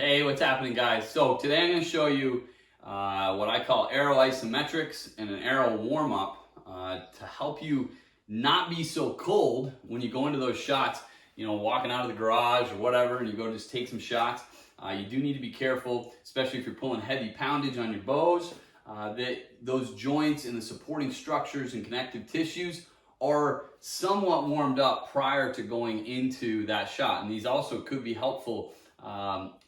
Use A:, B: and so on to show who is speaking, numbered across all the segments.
A: Hey, what's happening, guys? So today I'm going to show you what I call arrow isometrics and an arrow warm-up to help you not be so cold when you go into those shots, walking out of the garage or whatever, and you go just take some shots. You do need to be careful, especially if you're pulling heavy poundage on your bows, that those joints and the supporting structures and connective tissues are somewhat warmed up prior to going into that shot. And these also could be helpful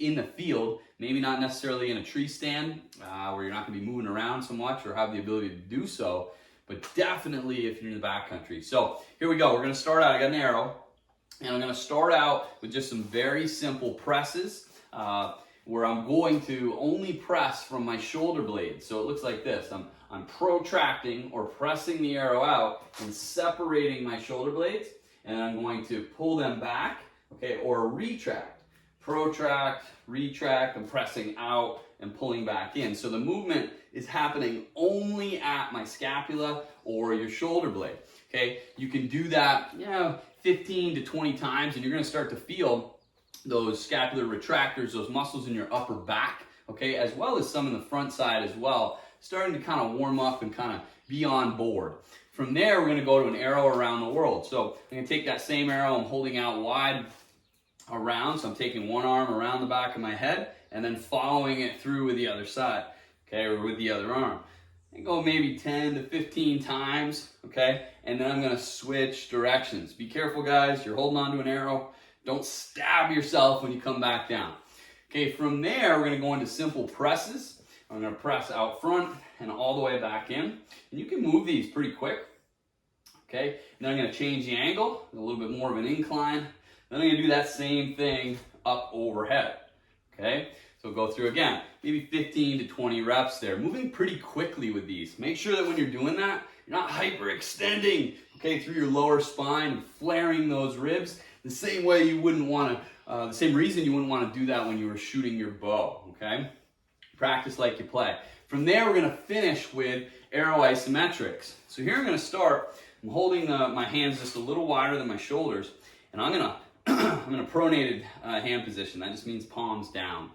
A: in the field, maybe not necessarily in a tree stand where you're not going to be moving around so much or have the ability to do so, but definitely if you're in the backcountry. So here we go. We're going to start out. I got an arrow, and I'm going to start out with just some very simple presses where I'm going to only press from my shoulder blades. So it looks like this. I'm protracting or pressing the arrow out and separating my shoulder blades, and I'm going to pull them back, okay, or retract. Protract, retract, I'm pressing out and pulling back in. So the movement is happening only at my scapula or your shoulder blade. Okay, you can do that 15 to 20 times, and you're going to start to feel those scapular retractors, those muscles in your upper back, okay, as well as some in the front side as well, starting to kind of warm up and kind of be on board. From there, we're going to go to an arrow around the world. So I'm going to take that same arrow, I'm holding out wide around, so I'm taking one arm around the back of my head and then following it through with the other side, okay, or with the other arm. And go maybe 10 to 15 times, okay, and then I'm going to switch directions. Be careful, guys, you're holding on to an arrow. Don't stab yourself when you come back down. Okay, from there, we're going to go into simple presses. I'm going to press out front and all the way back in. And you can move these pretty quick, okay, and then I'm going to change the angle, a little bit more of an incline. Then I'm going to do that same thing up overhead, okay? So go through again, maybe 15 to 20 reps there. Moving pretty quickly with these. Make sure that when you're doing that, you're not hyperextending, okay, through your lower spine and flaring those ribs the same way you wouldn't want to, the same reason you wouldn't want to do that when you were shooting your bow, okay? Practice like you play. From there, we're going to finish with arrow isometrics. So here I'm going to start. I'm holding my hands just a little wider than my shoulders, and I'm in a pronated hand position. That just means palms down.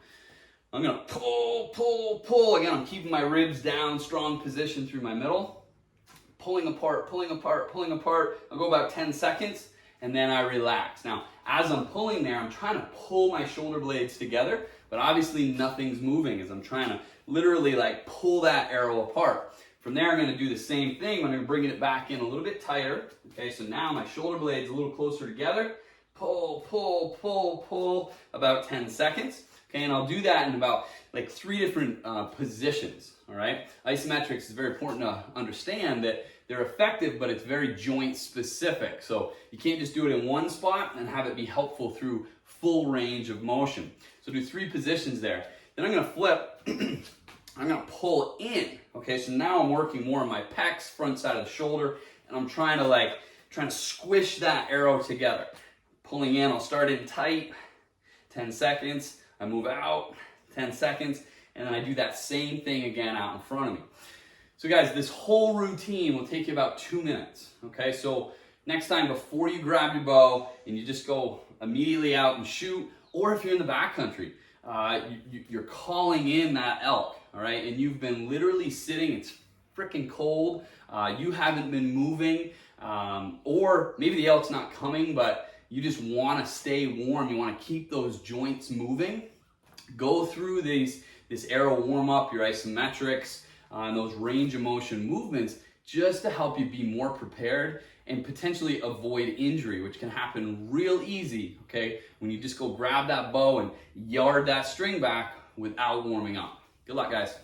A: I'm going to pull, pull, pull. Again, I'm keeping my ribs down, strong position through my middle. Pulling apart, pulling apart, pulling apart. I'll go about 10 seconds, and then I relax. Now, as I'm pulling there, I'm trying to pull my shoulder blades together, but obviously nothing's moving as I'm trying to literally like pull that arrow apart. From there, I'm going to do the same thing. I'm going to bring it back in a little bit tighter. Okay, so now my shoulder blades a little closer together. Pull, pull, pull, pull, about 10 seconds. Okay, and I'll do that in about like 3 different positions, all right? Isometrics is very important to understand that they're effective, but it's very joint specific. So you can't just do it in one spot and have it be helpful through full range of motion. So do 3 positions there. Then I'm gonna flip, I'm gonna pull in. Okay, so now I'm working more on my pecs, front side of the shoulder, and I'm trying to squish that arrow together. Pulling in, I'll start in tight, 10 seconds, I move out, 10 seconds, and then I do that same thing again out in front of me. So guys, this whole routine will take you about 2 minutes, okay? So next time before you grab your bow and you just go immediately out and shoot, or if you're in the backcountry, you're calling in that elk, all right? And you've been literally sitting, it's freaking cold, you haven't been moving, or maybe the elk's not coming, but you just want to stay warm, you want to keep those joints moving. Go through this arrow warm up, your isometrics, and those range of motion movements just to help you be more prepared and potentially avoid injury, which can happen real easy, okay, when you just go grab that bow and yard that string back without warming up. Good luck, guys.